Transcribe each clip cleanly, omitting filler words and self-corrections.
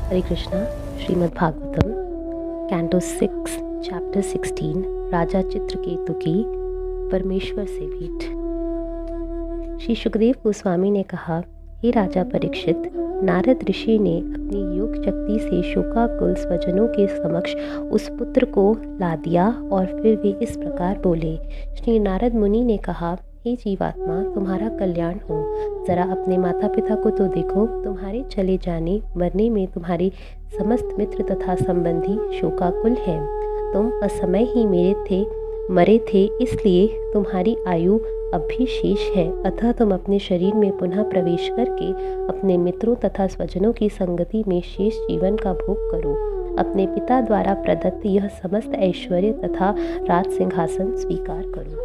हरे Krishna. Shrimad Bhagavatam canto 6 chapter 16 राजा चित्रकेतु की परमेश्वर से भेंट। श्री सुखदेव गोस्वामी ने कहा, हे राजा परीक्षित, नारद ऋषि ने अपनी योग शक्ति से शोकाकुल स्वजनों के समक्ष उस पुत्र को ला दिया और फिर वे इस प्रकार बोले। श्री नारद मुनि ने कहा, हे जीवात्मा, तुम्हारा कल्याण हो। जरा अपने माता पिता को तो देखो। तुम्हारे चले जाने मरने में तुम्हारे समस्त मित्र तथा संबंधी शोकाकुल हैं। तुम असमय ही मरे थे, इसलिए तुम्हारी आयु अब भी शेष है। अतः तुम अपने शरीर में पुनः प्रवेश करके अपने मित्रों तथा स्वजनों की संगति में शेष जीवन का भोग करो। अपने पिता द्वारा प्रदत्त यह समस्त ऐश्वर्य तथा राज सिंहासन स्वीकार करो।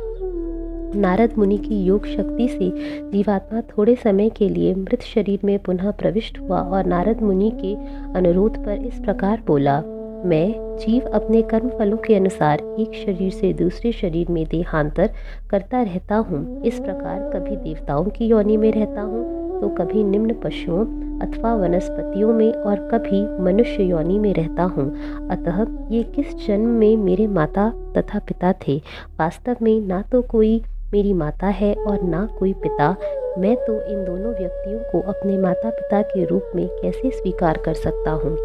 नारद मुनि की योग शक्ति से जीवात्मा थोड़े समय के लिए मृत शरीर में पुनः प्रविष्ट हुआ और नारद मुनि के अनुरोध पर इस प्रकार बोला, मैं जीव अपने कर्म फलों के अनुसार एक शरीर से दूसरे शरीर में देहांतर करता रहता हूँ। इस प्रकार कभी देवताओं की योनि में रहता हूँ तो कभी निम्न पशुओं अथवा वनस्पतियों में और कभी मनुष्य योनि में रहता हूँ। अतः ये किस जन्म में मेरे माता तथा पिता थे? वास्तव में ना तो कोई मेरी माता है और ना कोई पिता। मैं तो इन दोनों व्यक्तियों को अपने माता पिता के रूप में कैसे स्वीकार कर सकता हूँ?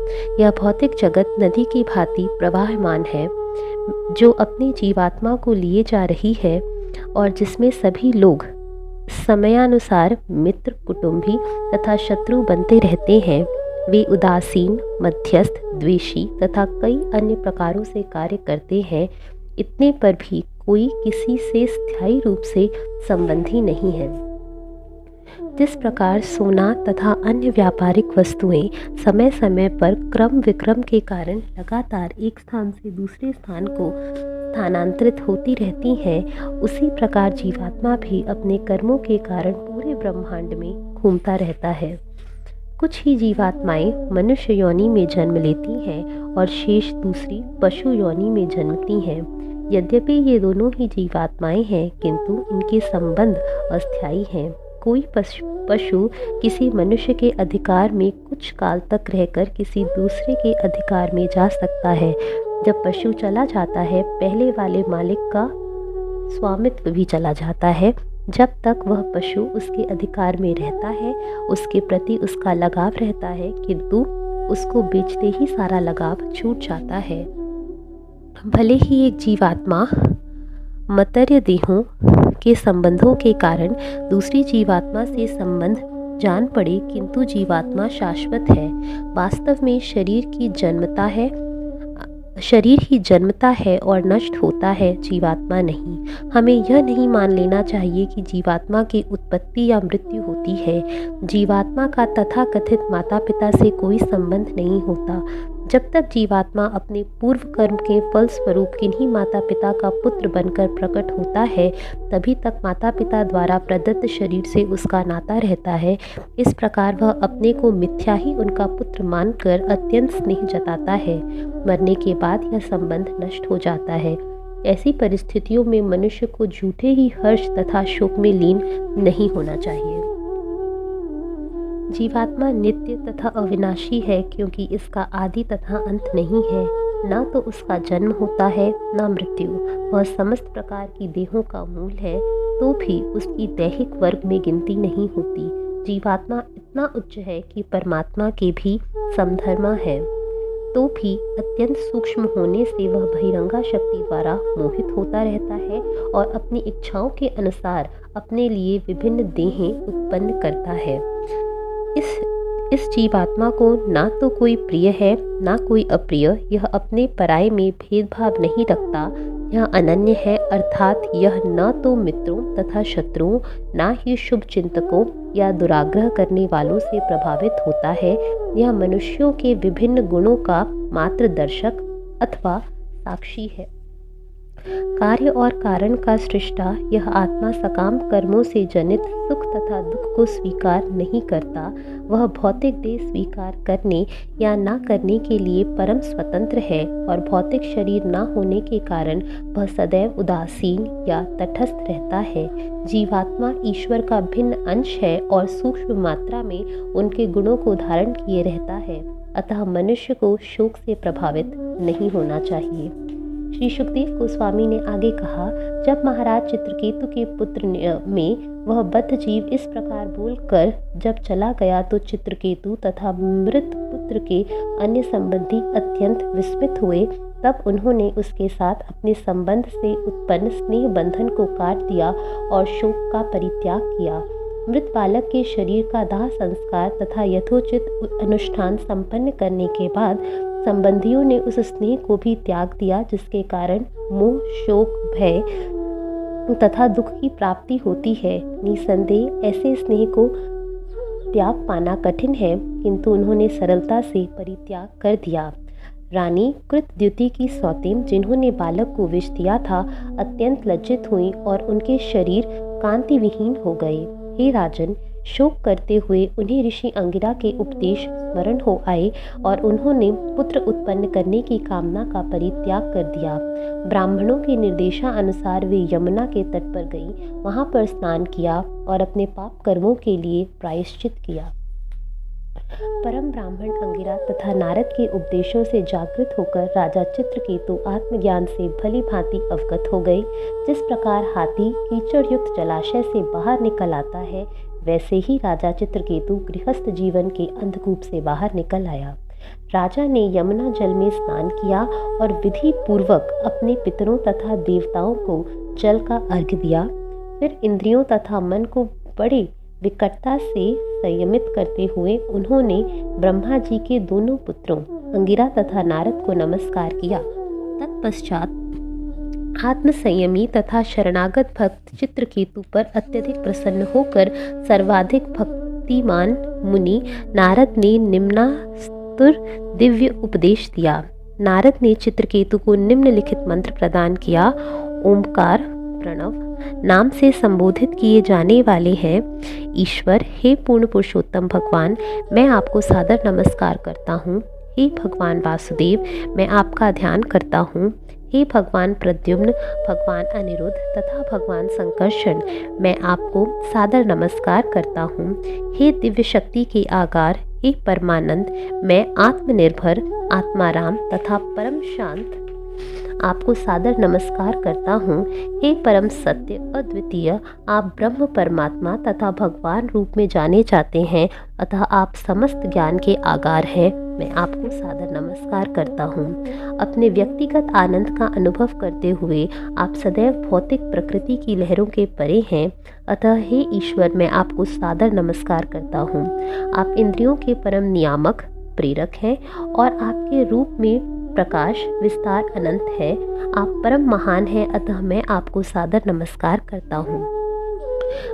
यह भौतिक जगत नदी की भांति प्रवाहमान है जो अपनी जीवात्मा को लिए जा रही है और जिसमें सभी लोग समयानुसार मित्र, कुटुंबी तथा शत्रु बनते रहते हैं। वे उदासीन, मध्यस्थ, द्वेषी तथा कई अन्य प्रकारों से कार्य करते हैं। इतने पर भी कोई किसी से स्थायी रूप से संबंधी नहीं है। जिस प्रकार सोना तथा अन्य व्यापारिक वस्तुएं समय समय पर क्रम विक्रम के कारण लगातार एक स्थान से दूसरे स्थान को स्थानांतरित होती रहती हैं, उसी प्रकार जीवात्मा भी अपने कर्मों के कारण पूरे ब्रह्मांड में घूमता रहता है। कुछ ही जीवात्माएं मनुष्य योनि में जन्म लेती हैं और शेष दूसरी पशु योनि में जन्मती हैं। यद्यपि ये दोनों ही जीवात्माएं हैं, किंतु इनके संबंध अस्थायी हैं। कोई पशु किसी मनुष्य के अधिकार में कुछ काल तक रहकर किसी दूसरे के अधिकार में जा सकता है। जब पशु चला जाता है, पहले वाले मालिक का स्वामित्व भी चला जाता है। जब तक वह पशु उसके अधिकार में रहता है, उसके प्रति उसका लगाव रहता है, किंतु उसको बेचते ही सारा लगाव छूट जाता है। भले ही एक जीवात्मा मतर्य देहों के संबंधों के कारण दूसरी जीवात्मा से संबंध जान पड़े, किंतु जीवात्मा शाश्वत है। वास्तव में शरीर ही जन्मता है और नष्ट होता है, जीवात्मा नहीं। हमें यह नहीं मान लेना चाहिए कि जीवात्मा की उत्पत्ति या मृत्यु होती है। जीवात्मा का तथाकथित माता पिता से कोई संबंध नहीं होता। जब तक जीवात्मा अपने पूर्व कर्म के फल स्वरूप किन्हीं माता पिता का पुत्र बनकर प्रकट होता है, तभी तक माता पिता द्वारा प्रदत्त शरीर से उसका नाता रहता है। इस प्रकार वह अपने को मिथ्या ही उनका पुत्र मानकर अत्यंत स्नेह जताता है। मरने के बाद यह संबंध नष्ट हो जाता है। ऐसी परिस्थितियों में मनुष्य को झूठे ही हर्ष तथा शोक में लीन नहीं होना चाहिए। जीवात्मा नित्य तथा अविनाशी है, क्योंकि इसका आदि तथा अंत नहीं है। ना तो उसका जन्म होता है, ना मृत्यु। वह समस्त प्रकार की देहों का मूल है, तो भी उसकी दैहिक वर्ग में गिनती नहीं होती। जीवात्मा इतना उच्च है कि परमात्मा के भी समधर्मा है, तो भी अत्यंत सूक्ष्म होने से वह बहिरंगा शक्ति द्वारा मोहित होता रहता है और अपनी इच्छाओं के अनुसार अपने लिए विभिन्न देहें उत्पन्न करता है। इस जीवात्मा को ना तो कोई प्रिय है, ना कोई अप्रिय। यह अपने पराये में भेदभाव नहीं रखता। यह अनन्य है, अर्थात यह न तो मित्रों तथा शत्रुओं, ना ही शुभ चिंतकों या दुराग्रह करने वालों से प्रभावित होता है। यह मनुष्यों के विभिन्न गुणों का मात्र दर्शक अथवा साक्षी है। कार्य और कारण का सृष्टा यह आत्मा सकाम कर्मों से जनित सुख तथा दुख को स्वीकार नहीं करता। वह भौतिक देह स्वीकार करने या ना करने के लिए परम स्वतंत्र है और भौतिक शरीर ना होने के कारण वह सदैव उदासीन या तटस्थ रहता है। जीवात्मा ईश्वर का भिन्न अंश है और सूक्ष्म मात्रा में उनके गुणों को धारण किए रहता है। अतः मनुष्य को शोक से प्रभावित नहीं होना चाहिए। श्री सुखदेव गोस्वामी ने आगे कहा, जब महाराज चित्रकेतु के पुत्र में वह बद्ध जीव इस प्रकार बोलकर जब चला गया तो चित्रकेतु तथा मृत पुत्र के अन्य संबंधी अत्यंत विस्मित हुए। तब उन्होंने उसके साथ अपने संबंध से उत्पन्न स्नेह बंधन को काट दिया और शोक का परित्याग किया। मृत बालक के शरीर का दाह संस्कार तथा यथोचित अनुष्ठान संपन्न करने के बाद संबंधियों ने उस स्नेह को भी त्याग दिया, जिसके कारण मोह, शोक, भय तथा दुख की प्राप्ति होती है। निसंदेह ऐसे स्नेह को त्याग पाना कठिन है, किंतु उन्होंने सरलता से परित्याग कर दिया। रानी कृतद्युति की सौतेन, जिन्होंने बालक को विष दिया था, अत्यंत लज्जित हुई और उनके शरीर कांति विहीन हो गए। हे राजन, शोक करते हुए उन्हें ऋषि अंगिरा के उपदेश स्मरण हो आए और उन्होंने पुत्र उत्पन्न करने की कामना का परित्याग कर दिया। ब्राह्मणों के निर्देशानुसार वे यमुना के तट पर गई, वहां पर स्नान किया और अपने पाप कर्मों के लिए प्रायश्चित किया। परम ब्राह्मण अंगिरा तथा नारद के उपदेशों से जागृत होकर राजा चित्रकेतु आत्मज्ञान से भली भांति अवगत हो गए। जिस प्रकार हाथी कीचड़ युक्त जलाशय से बाहर निकल आता है, वैसे ही राजा चित्रकेतु गृहस्थ जीवन के अंधकूप से बाहर निकल आया। राजा ने यमुना जल में स्नान किया और विधि पूर्वक अपने पितरों तथा देवताओं को जल का अर्घ्य दिया। फिर इंद्रियों तथा मन को बड़े विकटता से संयमित करते हुए उन्होंने ब्रह्मा जी के दोनों पुत्रों अंगिरा तथा नारद को नमस्कार किया। तत्पश्चात आत्मसंयमी तथा शरणागत भक्त चित्रकेतु पर अत्यधिक प्रसन्न होकर सर्वाधिक भक्तिमान मुनि नारद ने निम्नास्तुर दिव्य उपदेश दिया। नारद ने चित्रकेतु को निम्नलिखित मंत्र प्रदान किया। ओमकार प्रणव नाम से संबोधित किए जाने वाले हैं ईश्वर, हे पूर्ण पुरुषोत्तम भगवान, मैं आपको सादर नमस्कार करता हूँ। हे भगवान वासुदेव, मैं आपका ध्यान करता हूँ। हे भगवान प्रद्युम्न, भगवान अनिरुद्ध तथा भगवान संकर्षण, मैं आपको सादर नमस्कार करता हूँ। हे दिव्य शक्ति के आगार, हे परमानंद, मैं आत्मनिर्भर, आत्माराम तथा परम शांत आपको सादर नमस्कार करता हूँ। हे परम सत्य अद्वितीय, आप ब्रह्म परमात्मा तथा भगवान रूप में जाने जाते हैं, अतः आप समस्त ज्ञान के आगार हैं, मैं आपको सादर नमस्कार करता हूँ। अपने व्यक्तिगत आनंद का अनुभव करते हुए आप सदैव भौतिक प्रकृति की लहरों के परे हैं, अतः हे ईश्वर, मैं आपको सादर नमस्कार करता हूँ। आप इंद्रियों के परम नियामक, प्रेरक हैं और आपके रूप में प्रकाश विस्तार अनंत है। आप परम महान हैं, अतः मैं आपको सादर नमस्कार करता हूँ।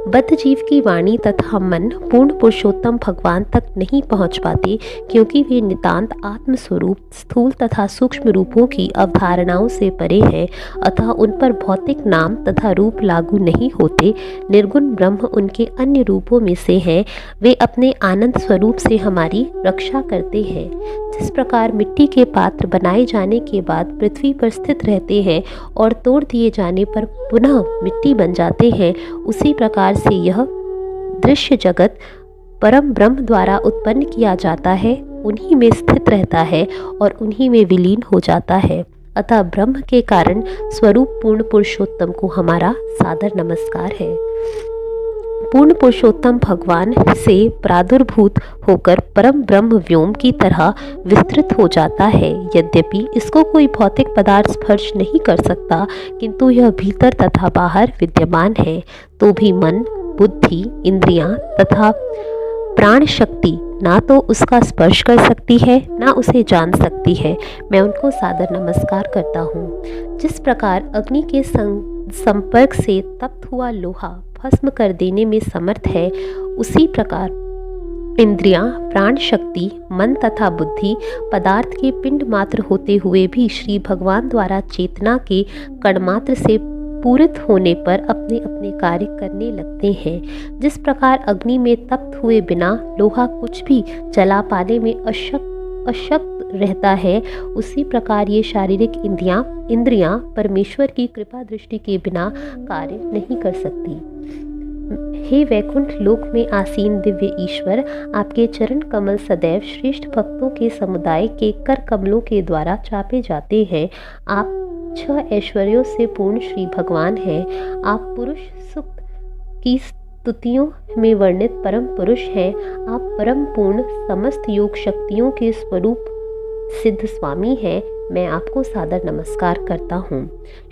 बद्ध जीव की वाणी तथा मन पूर्ण पुरुषोत्तम भगवान तक नहीं पहुँच पाते, क्योंकि वे नितांत आत्मस्वरूप स्थूल तथा सूक्ष्म रूपों की अवधारणाओं से परे हैं, अतः उन पर भौतिक नाम तथा रूप लागू नहीं होते। निर्गुण ब्रह्म उनके अन्य रूपों में से हैं, वे अपने आनंद स्वरूप से हमारी रक्षा करते हैं। जिस प्रकार मिट्टी के पात्र बनाए जाने के बाद पृथ्वी पर स्थित रहते हैं और तोड़ दिए जाने पर पुनः मिट्टी बन जाते हैं, उसी प्रकार से यह दृश्य जगत परम ब्रह्म द्वारा उत्पन्न किया जाता है, उन्हीं में स्थित रहता है और उन्हीं में विलीन हो जाता है। अतः ब्रह्म के कारण स्वरूप पूर्ण पुरुषोत्तम को हमारा सादर नमस्कार है। पूर्ण पुरुषोत्तम भगवान से प्रादुर्भूत होकर परम ब्रह्म व्योम की तरह विस्तृत हो जाता है। यद्यपि इसको कोई भौतिक पदार्थ स्पर्श नहीं कर सकता, किंतु यह भीतर तथा बाहर विद्यमान है। तो भी मन, बुद्धि, इंद्रियां तथा प्राण शक्ति ना तो उसका स्पर्श कर सकती है, ना उसे जान सकती है। मैं उनको सादर नमस्कार करता हूँ। जिस प्रकार अग्नि के संपर्क से तप्त हुआ लोहा भस्म कर देने में समर्थ है, उसी प्रकार इंद्रियां, प्राण शक्ति, मन तथा बुद्धि पदार्थ के पिंड मात्र होते हुए भी श्री भगवान द्वारा चेतना के कणमात्र से पूरित होने पर अपने अपने कार्य करने लगते हैं। जिस प्रकार अग्नि में तप्त हुए बिना लोहा कुछ भी जला पाने में अशक्त रहता है, उसी प्रकार ये शारीरिक इंद्रियां परमेश्वर की कृपा दृष्टि के बिना कार्य नहीं कर सकती। हे वैकुंठ लोक में आसीन दिव्य ईश्वर, आपके चरण कमल सदैव श्रेष्ठ भक्तों के समुदाय के कर कमलों के द्वारा चापे जाते हैं। आप 6 ऐश्वर्यों से पूर्ण श्री भगवान हैं। आप पुरुष सुक्त की स्तुतियों में वर्णित परम पुरुष हैं। आप परम पूर्ण समस्त योग शक्तियों के स्वरूप सिद्ध स्वामी हैं। मैं आपको सादर नमस्कार करता हूँ।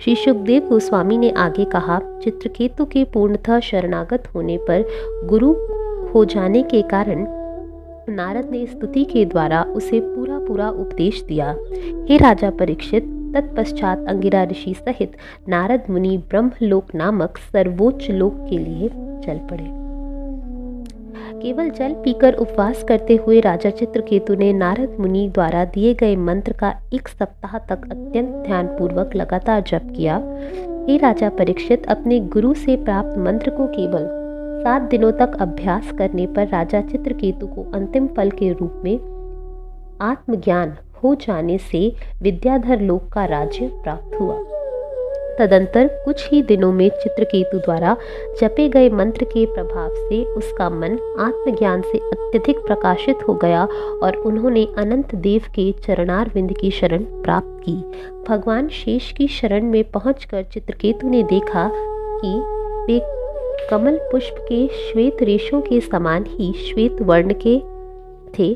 श्री सुखदेव गोस्वामी ने आगे कहा, चित्रकेतु के पूर्णतः शरणागत होने पर गुरु हो जाने के कारण नारद ने स्तुति के द्वारा उसे पूरा उपदेश दिया। हे राजा परीक्षित, तत्पश्चात अंगिरा ऋषि सहित नारद मुनि ब्रह्मलोक नामक सर्वोच्च लोक के लिए चल पड़े। केवल जल पीकर उपवास करते हुए राजा चित्रकेतु ने नारद मुनि द्वारा दिए गए मंत्र का 1 सप्ताह तक अत्यंत ध्यानपूर्वक लगातार जप किया। हे राजा परीक्षित, अपने गुरु से प्राप्त मंत्र को केवल 7 दिनों तक अभ्यास करने पर राजा चित्रकेतु को अंतिम फल के रूप में आत्मज्ञान हो जाने से विद्याधर लोक का राज्य प्राप्त हुआ। तदंतर कुछ ही दिनों में चित्रकेतु द्वारा जपे गए मंत्र के प्रभाव से उसका मन आत्मज्ञान से अत्यधिक प्रकाशित हो गया और उन्होंने अनंत देव के चरणारविंद की शरण प्राप्त की। भगवान शेष की शरण में पहुंचकर चित्रकेतु ने देखा कि वे कमल पुष्प के श्वेत रेशों के समान ही श्वेत वर्ण के थे।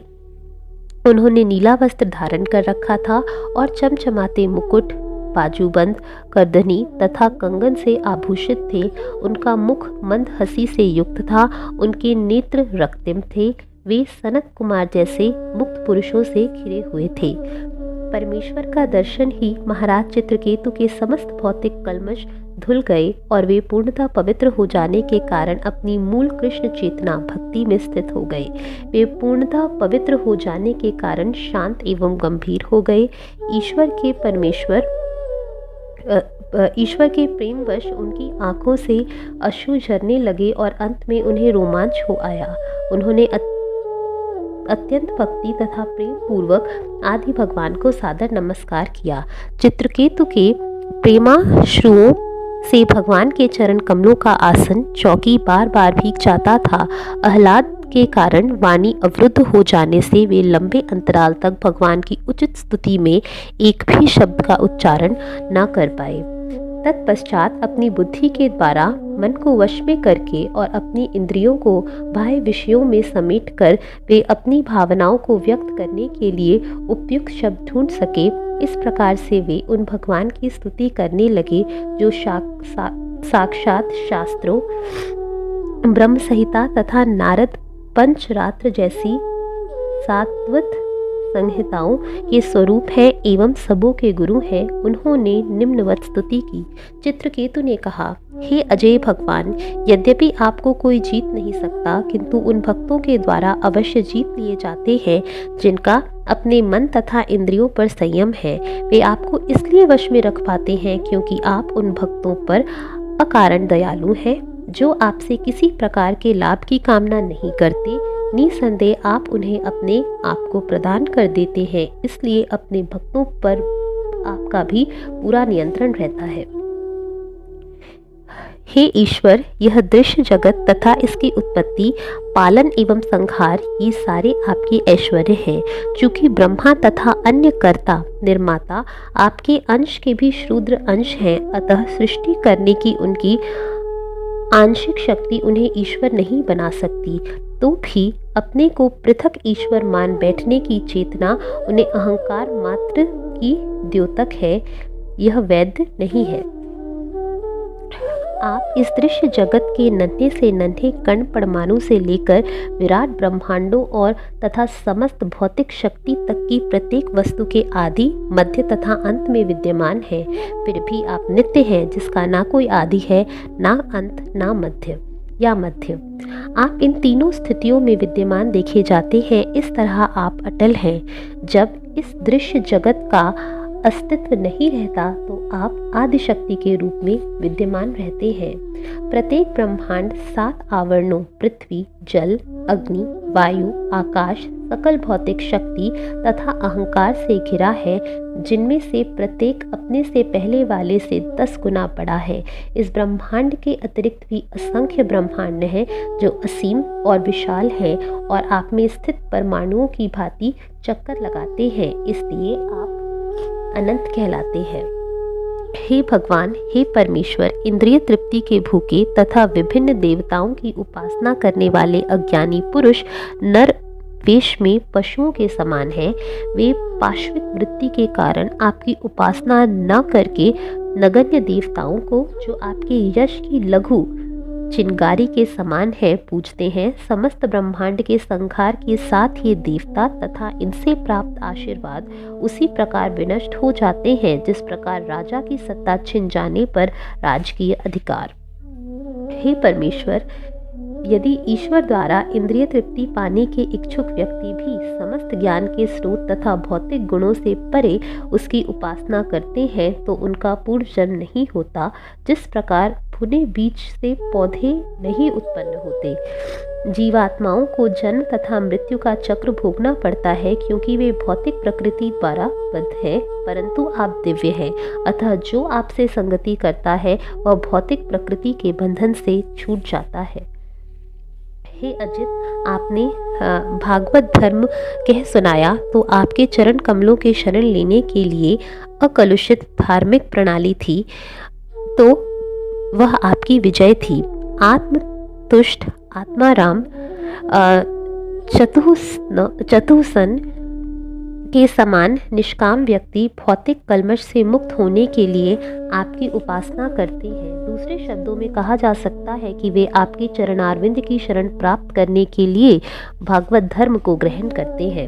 उन्होंने नीला वस्त्र धारण कर रखा था और चमचमाते मुकुट, बाजूबंद, करदनी तथा कंगन से आभूषित थे। उनका मुख मंद हंसी से युक्त था। उनके नेत्र रक्तिम थे। वे सनत कुमार जैसे मुक्त पुरुषों से घिरे हुए थे। परमेश्वर का दर्शन ही महाराज चित्रकेतु के समस्त भौतिक कल्मश धुल गए और वे पूर्णतः पवित्र हो जाने के कारण अपनी मूल कृष्ण चेतना भक्ति में स्थित हो गए। वे पूर्णतः पवित्र हो जाने के कारण शांत एवं गंभीर हो गए। ईश्वर के प्रेमवश उनकी आंखों से अश्रु झरने लगे और अंत में उन्हें रोमांच हो आया। उन्होंने अत्यंत भक्ति तथा प्रेम पूर्वक आदि भगवान को सादर नमस्कार किया। चित्रकेतु के प्रेमाश्रुओं से भगवान के चरण कमलों का आसन चौकी बार बार भीग जाता था। आह्लाद के कारण वाणी अवरुद्ध हो जाने से वे लंबे अंतराल तक भगवान की उचित स्तुति में एक भी शब्द का उच्चारण न कर पाए। तत्पश्चात अपनी बुद्धि के द्वारा मन को वश में करके और अपनी इंद्रियों को बाह्य विषयों में समेटकर वे अपनी भावनाओं को व्यक्त करने के लिए उपयुक्त शब्द ढूंढ सके। इस प्रकार से वे उन भगवान की स्तुति करने लगे जो साक्षात शास्त्रों, ब्रह्म संहिता तथा नारद पंचरात्र जैसी सात्वत संहिताओं के स्वरूप है एवं सबों के गुरु हैं। उन्होंने निम्नवत स्तुति की। चित्रकेतु ने कहा, हे अजय भगवान, यद्यपि आपको कोई जीत नहीं सकता, किंतु उन भक्तों के द्वारा अवश्य जीत लिए जाते हैं जिनका अपने मन तथा इंद्रियों पर संयम है। वे आपको इसलिए वश में रख पाते हैं क्योंकि आप उन भक्तों पर अकारण दयालु हैं जो आपसे किसी प्रकार के लाभ की कामना नहीं करते। निसंदेह आप उन्हें अपने आप को प्रदान कर देते हैं, इसलिए अपने भक्तों पर आपका भी पूरा नियंत्रण रहता है। हे ईश्वर, यह दृश्य जगत तथा इसकी उत्पत्ति, पालन एवं संहार ये सारे आपके ऐश्वर्य हैं। चूंकि ब्रह्मा तथा अन्य कर्ता निर्माता आपके अंश के भी शूद्र अंश हैं, अतः सृष्टि करने की उनकी आंशिक शक्ति उन्हें ईश्वर नहीं बना सकती। तो भी अपने को पृथक ईश्वर मान बैठने की चेतना उन्हें अहंकार मात्र की द्योतक है, यह वैध नहीं है। आप इस दृश्य जगत के नन्हे से नन्हे कण परमाणु से लेकर विराट ब्रह्मांडों और तथा समस्त भौतिक शक्ति तक की प्रत्येक वस्तु के आदि, मध्य तथा अंत में विद्यमान हैं। फिर भी आप नित्य हैं, जिसका ना कोई आदि है, ना अंत, ना मध्य या मध्य। आप इन तीनों स्थितियों में विद्यमान देखे जाते हैं। इस तरह आप अटल हैं। जब इस दृश्य जगत का अस्तित्व नहीं रहता तो आप आदिशक्ति के रूप में विद्यमान रहते हैं। प्रत्येक ब्रह्मांड 7 आवरणों पृथ्वी, जल, अग्नि, वायु, आकाश, सकल भौतिक शक्ति तथा अहंकार से घिरा है, जिनमें से प्रत्येक अपने से पहले वाले से 10 गुना बड़ा है। इस ब्रह्मांड के अतिरिक्त भी असंख्य ब्रह्मांड हैं जो असीम और विशाल है और आप में स्थित परमाणुओं की भांति चक्कर लगाते हैं, इसलिए आप अनंत कहलाते हैं। हे भगवान, हे परमेश्वर, इंद्रिय तृप्ति के भूखे तथा विभिन्न देवताओं की उपासना करने वाले अज्ञानी पुरुष नर वेश में पशुओं के समान हैं। वे पाशविक वृत्ति के कारण आपकी उपासना न करके नगण्य देवताओं को, जो आपके यश की लघु चिंगारी के समान है, पूजते हैं। समस्त ब्रह्मांड के संहार के साथ ये देवता तथा इनसे प्राप्त आशीर्वाद उसी प्रकार विनष्ट हो जाते हैं जिस प्रकार राजा की सत्ता छिन जाने पर राजकीय अधिकार। हे परमेश्वर, यदि ईश्वर द्वारा इंद्रिय तृप्ति पाने के इच्छुक व्यक्ति भी समस्त ज्ञान के स्रोत तथा भौतिक गुणों से परे उसकी उपासना करते हैं तो उनका पूर्ण जन्म नहीं होता। जिस प्रकार भुने बीज से पौधे नहीं उत्पन्न होते, जीवात्माओं को जन्म तथा मृत्यु का चक्र भोगना पड़ता है क्योंकि वे भौतिक प्रकृति द्वारा बद्ध हैं, परंतु आप दिव्य हैं, अतः जो आपसे संगति करता है वह भौतिक प्रकृति के बंधन से छूट जाता है। हे अजित, आपने भागवत धर्म कह सुनाया तो आपके चरण कमलों के शरण लेने के लिए अकलुषित धार्मिक प्रणाली थी, तो वह आपकी विजय थी। आत्मतुष्ट आत्माराम चतुसन के समान निष्काम व्यक्ति भौतिक कल्मश से मुक्त होने के लिए आपकी उपासना करते हैं। दूसरे शब्दों में कहा जा सकता है कि वे आपके चरणारविंद की शरण प्राप्त करने के लिए भागवत धर्म को ग्रहण करते हैं।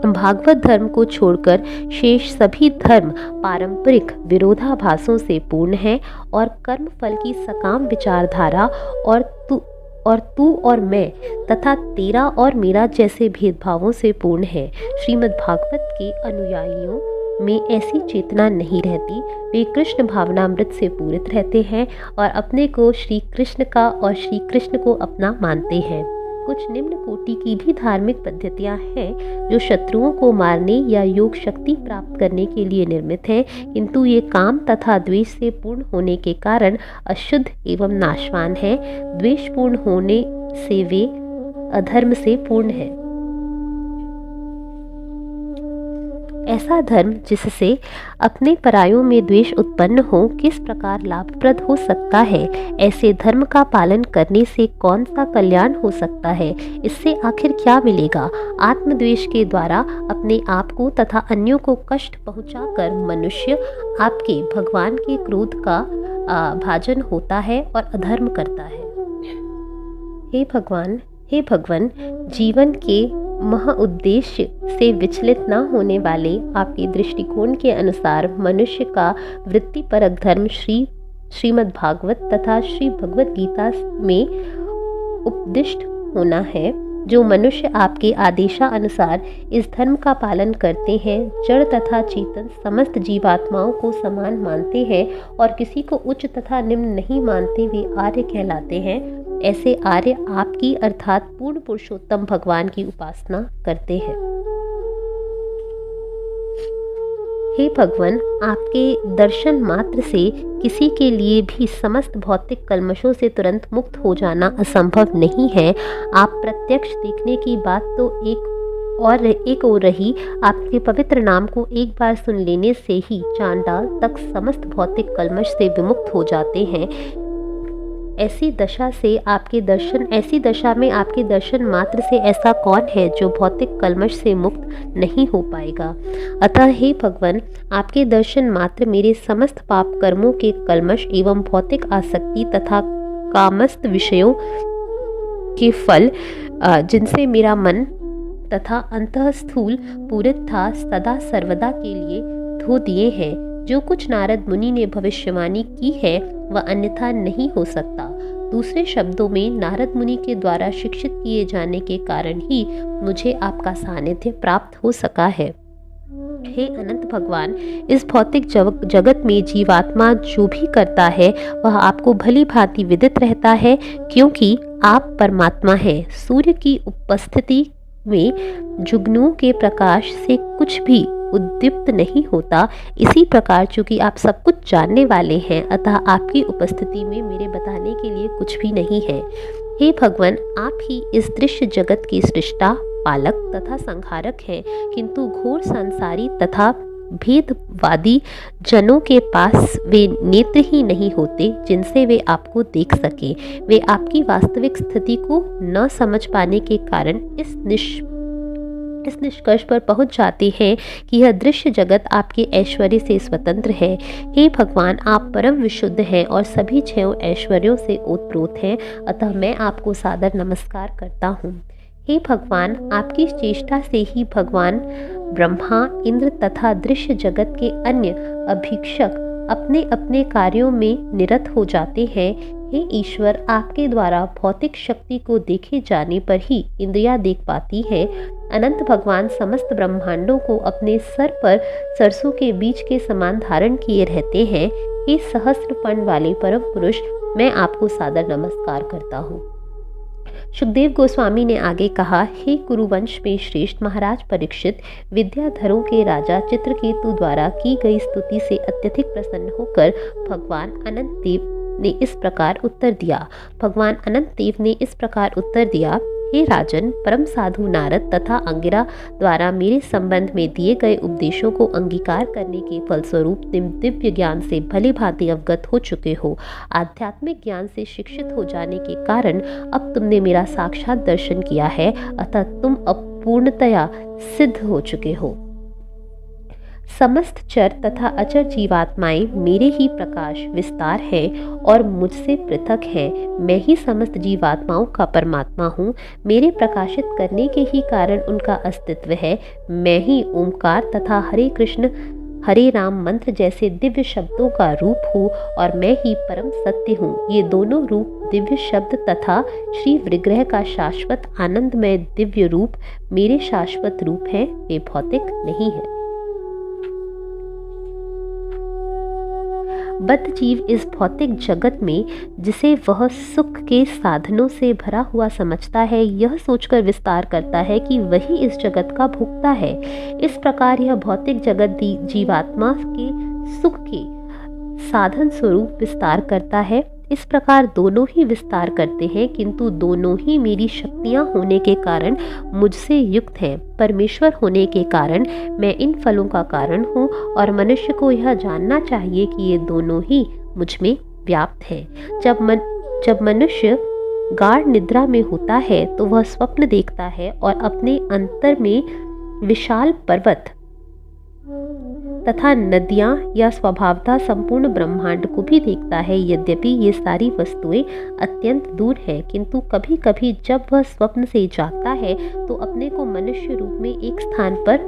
भागवत धर्म को छोड़कर शेष सभी धर्म पारंपरिक विरोधाभासों से पूर्ण हैं और कर्म फल की सकाम विचारधारा और तू और मैं तथा तेरा और मेरा जैसे भेदभावों से पूर्ण है। श्रीमद् भागवत के अनुयायियों में ऐसी चेतना नहीं रहती। वे कृष्ण भावनामृत से पूरित रहते हैं और अपने को श्री कृष्ण का और श्री कृष्ण को अपना मानते हैं। कुछ निम्न कोटि की भी धार्मिक पद्धतियां हैं जो शत्रुओं को मारने या योग शक्ति प्राप्त करने के लिए निर्मित हैं, किंतु ये काम तथा द्वेष से पूर्ण होने के कारण अशुद्ध एवं नाशवान हैं। द्वेषपूर्ण होने से वे अधर्म से पूर्ण है। ऐसा धर्म जिससे अपने परायों में द्वेष उत्पन्न हो किस प्रकार लाभप्रद हो सकता है? ऐसे धर्म का पालन करने से कौन सा कल्याण हो सकता है? इससे आखिर क्या मिलेगा? आत्मद्वेष के द्वारा अपने आप को तथा अन्यों को कष्ट पहुंचाकर मनुष्य आपके भगवान के क्रोध का भाजन होता है और अधर्म करता है। हे भगवान, जीवन के महा उद्देश्य से विचलित न होने वाले आपके दृष्टिकोण के अनुसार मनुष्य का वृत्तिपरक धर्म श्रीमद् भागवत तथा श्री भगवत गीता में उपदिष्ट होना है। जो मनुष्य आपके आदेशानुसार इस धर्म का पालन करते हैं, जड़ तथा चेतन समस्त जीवात्माओं को समान मानते हैं और किसी को उच्च तथा निम्न नहीं मानते, वे आर्य कहलाते हैं। ऐसे आर्य आपकी अर्थात पूर्ण पुरुषोत्तम भगवान की उपासना करते हैं। हे भगवान, आपके दर्शन मात्र से किसी के लिए भी समस्त भौतिक कल्मशों से तुरंत मुक्त हो जाना असंभव नहीं है। आप प्रत्यक्ष देखने की बात तो एक और रही, आपके पवित्र नाम को एक बार सुन लेने से ही चांडाल तक समस्त भौतिक कल्मश से विमुक्त हो जाते हैं। ऐसी दशा में आपके दर्शन मात्र से ऐसा कौन है जो भौतिक कल्मश से मुक्त नहीं हो पाएगा? अतः हे भगवान, आपके दर्शन मात्र मेरे समस्त पाप कर्मों के कल्मश एवं भौतिक आसक्ति तथा कामस्त विषयों के फल जिनसे मेरा मन तथा अंतःस्थूल पूरित था, सदा सर्वदा के लिए धो दिए हैं। जो कुछ नारद मुनि ने भविष्यवाणी की है वह अन्यथा नहीं हो सकता। दूसरे शब्दों में, नारद मुनि के द्वारा शिक्षित किए जाने के कारण ही मुझे आपका सानिध्य प्राप्त हो सका है। हे अनंत भगवान, इस भौतिक जगत में जीवात्मा जो भी करता है वह आपको भली भांति विदित रहता है, क्योंकि आप परमात्मा हैं। सूर्य की उपस्थिति में जुगनुओं के प्रकाश से कुछ भी उद्दीप्त नहीं होता, इसी प्रकार चूंकि आप सब कुछ जानने वाले हैं, अतः आपकी उपस्थिति में मेरे बताने के लिए कुछ भी नहीं है। हे भगवान, आप ही इस दृश्य जगत के सृष्टा, पालक तथा संहारक हैं, किंतु घोर संसारी तथा भेदवादी जनों के पास वे नेत्र ही नहीं होते जिनसे वे आपको देख सके। वे आपकी वास्तविक स्थिति को न समझ पाने के कारण इस निष्कर्ष पर पहुंच जाते हैं कि यह दृश्य जगत आपके ऐश्वर्य से स्वतंत्र है। हे भगवान, आप परम विशुद्ध हैं और सभी छह ऐश्वर्यों से ओतप्रोत हैं, अतः मैं आपको सादर नमस्कार करता हूँ। हे भगवान, आपकी चेष्टा से ही भगवान ब्रह्मा, इंद्र तथा दृश्य जगत के अन्य अभीक्षक अपने अपने कार्यों में निरत हो जाते हैं। हे ईश्वर, आपके द्वारा भौतिक शक्ति को देखे जाने पर ही इंद्रियां देख पाती है। अनंत भगवान समस्त ब्रह्मांडों को अपने सर पर सरसों के बीज के समान धारण किए रहते हैं। हे सहस्त्र वाले परम पुरुष, मैं आपको सादर नमस्कार करता हूँ। सुखदेव गोस्वामी ने आगे कहा, हे कुरुवंश में श्रेष्ठ महाराज परीक्षित, विद्याधरों के राजा चित्रकेतु द्वारा की गई स्तुति से अत्यधिक प्रसन्न होकर भगवान अनंत देव ने इस प्रकार उत्तर दिया, हे राजन, परम साधु नारद तथा अंगिरा द्वारा मेरे संबंध में दिए गए उपदेशों को अंगीकार करने के फलस्वरूप तुम दिव्य ज्ञान से भली भांति अवगत हो चुके हो। आध्यात्मिक ज्ञान से शिक्षित हो जाने के कारण अब तुमने मेरा साक्षात दर्शन किया है, अतः तुम अब पूर्णतया सिद्ध हो चुके हो। समस्त चर तथा अचर जीवात्माएं मेरे ही प्रकाश विस्तार है और मुझसे पृथक है। मैं ही समस्त जीवात्माओं का परमात्मा हूँ। मेरे प्रकाशित करने के ही कारण उनका अस्तित्व है। मैं ही ओमकार तथा हरे कृष्ण हरे राम मंत्र जैसे दिव्य शब्दों का रूप हूँ और मैं ही परम सत्य हूँ। ये दोनों रूप, दिव्य शब्द तथा श्री विग्रह का शाश्वत आनंदमय दिव्य रूप मेरे शाश्वत रूप है, वे भौतिक नहीं है। बद्ध जीव इस भौतिक जगत में जिसे वह सुख के साधनों से भरा हुआ समझता है, यह सोचकर विस्तार करता है कि वही इस जगत का भोक्ता है। इस प्रकार यह भौतिक जगत जीवात्मा के सुख के साधन स्वरूप विस्तार करता है। इस प्रकार दोनों ही विस्तार करते हैं, किंतु दोनों ही मेरी शक्तियां होने के कारण मुझसे युक्त हैं। परमेश्वर होने के कारण मैं इन फलों का कारण हूँ और मनुष्य को यह जानना चाहिए कि ये दोनों ही मुझ में व्याप्त हैं। जब मनुष्य गाढ़ निद्रा में होता है तो वह स्वप्न देखता है और अपने अंतर में विशाल पर्वत तथा नदियां या स्वभावतः संपूर्ण ब्रह्मांड को भी देखता है। यद्यपि ये सारी वस्तुएं अत्यंत दूर है, किंतु कभी कभी जब वह स्वप्न से जागता है तो अपने को मनुष्य रूप में एक स्थान पर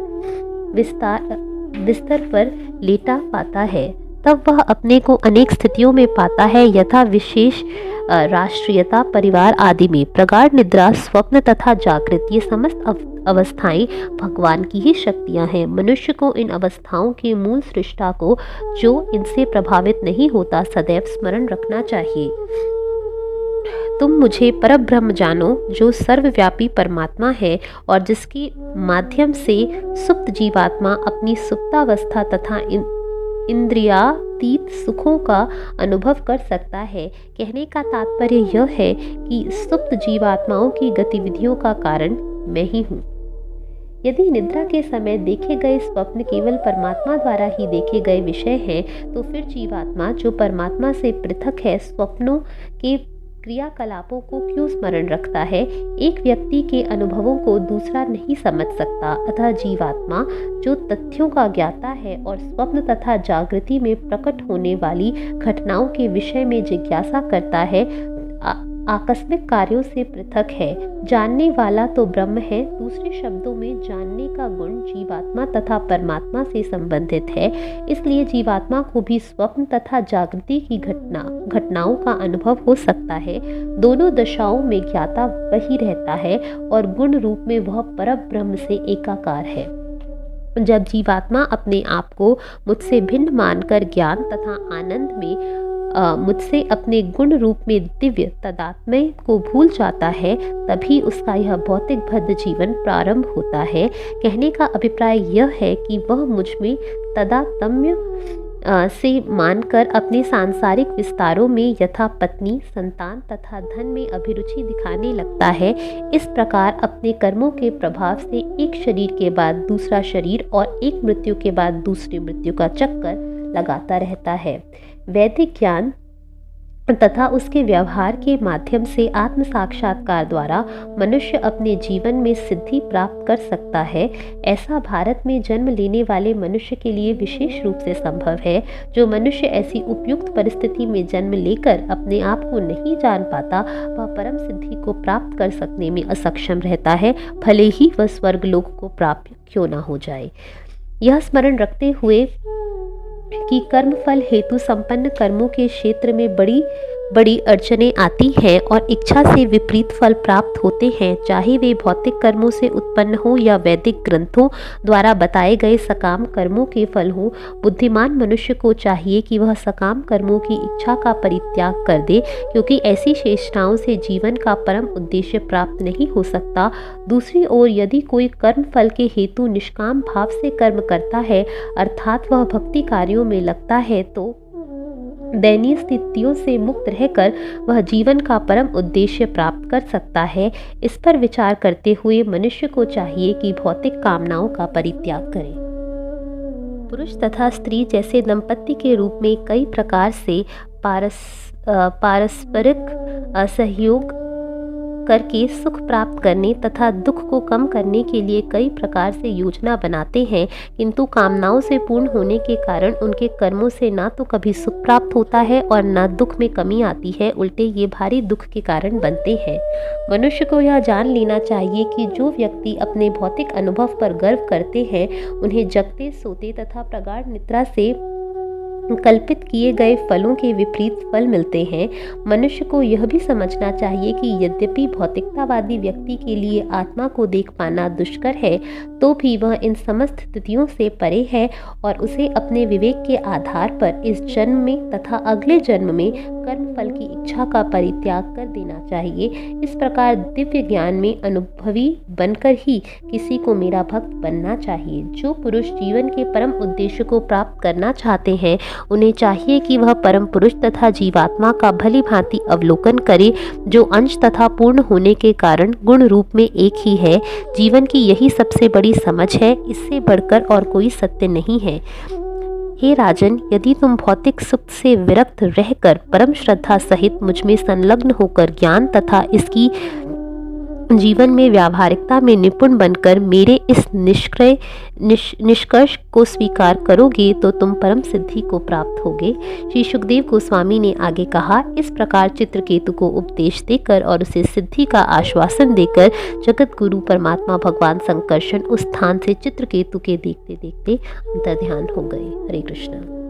बिस्तर पर लेटा पाता है। तब वह अपने को अनेक स्थितियों में पाता है, यथा विशेष राष्ट्रीयता, परिवार आदि में। प्रगाढ़ निद्रा, स्वप्न तथा जागृत, ये समस्त अवस्थाएं भगवान की ही शक्तियां हैं। मनुष्य को इन अवस्थाओं के मूल सृष्टा को, जो इनसे प्रभावित नहीं होता, सदैव स्मरण रखना चाहिए। तुम मुझे परब्रह्म जानो, जो सर्वव्यापी परमात्मा है और जिसके माध्यम से सुप्त जीवात्मा अपनी सुप्तावस्था तथा इंद्रियातीत सुखों का अनुभव कर सकता है। कहने का तात्पर्य यह है कि सुप्त जीवात्माओं की गतिविधियों का कारण मैं ही हूँ। यदि निद्रा के समय देखे गए स्वप्न केवल परमात्मा द्वारा ही देखे गए विषय हैं, तो फिर जीवात्मा, जो परमात्मा से पृथक है, स्वप्नों के क्रियाकलापों को क्यों स्मरण रखता है? एक व्यक्ति के अनुभवों को दूसरा नहीं समझ सकता, अतः जीवात्मा, जो तथ्यों का ज्ञाता है और स्वप्न तथा जागृति में प्रकट होने वाली घटनाओं के विषय में जिज्ञासा करता है, आकस्मिक कार्यों से पृथक है। जानने वाला तो ब्रह्म है। दूसरे शब्दों में, जानने का गुण जीवात्मा तथा परमात्मा से संबंधित है। इसलिए जीवात्मा को भी स्वप्न तथा जागृति की घटनाओं का अनुभव हो सकता है। दोनों दशाओं में ज्ञाता वही रहता है और गुण रूप में वह परब्रह्म से एकाकार है। जब जीवात्मा अपने आप को मुझसे भिन्न मानकर ज्ञान तथा आनंद में मुझसे अपने गुण रूप में दिव्य तदात्म्य को भूल जाता है, तभी उसका यह भौतिक बद्ध जीवन प्रारंभ होता है। कहने का अभिप्राय यह है कि वह मुझ में तदात्म्य से मानकर अपने सांसारिक विस्तारों में यथा पत्नी, संतान तथा धन में अभिरुचि दिखाने लगता है। इस प्रकार अपने कर्मों के प्रभाव से एक शरीर के बाद दूसरा शरीर और एक मृत्यु के बाद दूसरी मृत्यु का चक्कर लगाता रहता है। वैदिक ज्ञान तथा उसके व्यवहार के माध्यम से आत्म साक्षात्कार द्वारा मनुष्य अपने जीवन में सिद्धि प्राप्त कर सकता है। ऐसा भारत में जन्म लेने वाले मनुष्य के लिए विशेष रूप से संभव है। जो मनुष्य ऐसी उपयुक्त परिस्थिति में जन्म लेकर अपने आप को नहीं जान पाता, वह परम सिद्धि को प्राप्त कर सकने में असक्षम रहता है, भले ही वह स्वर्गलोक को प्राप्त क्यों न हो जाए। यह स्मरण रखते हुए कि कर्म फल हेतु संपन्न कर्मों के क्षेत्र में बड़ी बड़ी अड़चनें आती हैं और इच्छा से विपरीत फल प्राप्त होते हैं, चाहे वे भौतिक कर्मों से उत्पन्न हो या वैदिक ग्रंथों द्वारा बताए गए सकाम कर्मों के फल हो। बुद्धिमान मनुष्य को चाहिए कि वह सकाम कर्मों की इच्छा का परित्याग कर दे, क्योंकि ऐसी चेष्टाओं से जीवन का परम उद्देश्य प्राप्त नहीं हो सकता। दूसरी ओर यदि कोई कर्म फल के हेतु निष्काम भाव से कर्म करता है, अर्थात वह भक्ति कार्यों में लगता है, तो दैनीय स्थितियों से मुक्त रहकर वह जीवन का परम उद्देश्य प्राप्त कर सकता है। इस पर विचार करते हुए मनुष्य को चाहिए कि भौतिक कामनाओं का परित्याग करे। पुरुष तथा स्त्री जैसे दंपति के रूप में कई प्रकार से पारस्परिक सहयोग करके सुख प्राप्त करने तथा दुख को कम करने के लिए कई प्रकार से योजना बनाते हैं, किंतु कामनाओं से पूर्ण होने के कारण उनके कर्मों से ना तो कभी सुख प्राप्त होता है और ना दुख में कमी आती है, उल्टे ये भारी दुख के कारण बनते हैं। मनुष्य को यह जान लेना चाहिए कि जो व्यक्ति अपने भौतिक अनुभव पर गर्व करते हैं, उन्हें जगते, सोते तथा प्रगाढ़ निद्रा से कल्पित किए गए फलों के विपरीत फल मिलते हैं। मनुष्य को यह भी समझना चाहिए कि यद्यपि भौतिकतावादी व्यक्ति के लिए आत्मा को देख पाना दुष्कर है, तो भी वह इन समस्त स्थितियों से परे है और उसे अपने विवेक के आधार पर इस जन्म में तथा अगले जन्म में कर्म फल की इच्छा का परित्याग कर देना चाहिए। इस प्रकार दिव्य ज्ञान में अनुभवी बनकर ही किसी को मेरा भक्त बनना चाहिए। जो पुरुष जीवन के परम उद्देश्य को प्राप्त करना चाहते हैं, उन्हें चाहिए कि वह परम पुरुष तथा जीवात्मा का भली भांति अवलोकन करे, जो अंश तथा पूर्ण होने के कारण गुण रूप में एक ही है। जीवन की यही सबसे बड़ी समझ है, इससे बढ़कर और कोई सत्य नहीं है। हे राजन, यदि तुम भौतिक सुख से विरक्त रहकर परम श्रद्धा सहित मुझ में संलग्न होकर ज्ञान तथा इसकी जीवन में व्यावहारिकता में निपुण बनकर मेरे इस निष्कर्ष को स्वीकार करोगे, तो तुम परम सिद्धि को प्राप्त होगे। श्री सुखदेव गोस्वामी ने आगे कहा, इस प्रकार चित्रकेतु को उपदेश देकर और उसे सिद्धि का आश्वासन देकर जगत गुरु परमात्मा भगवान संकर्षण उस स्थान से चित्रकेतु के देखते देखते अंतर्ध्यान हो गए। हरे कृष्ण।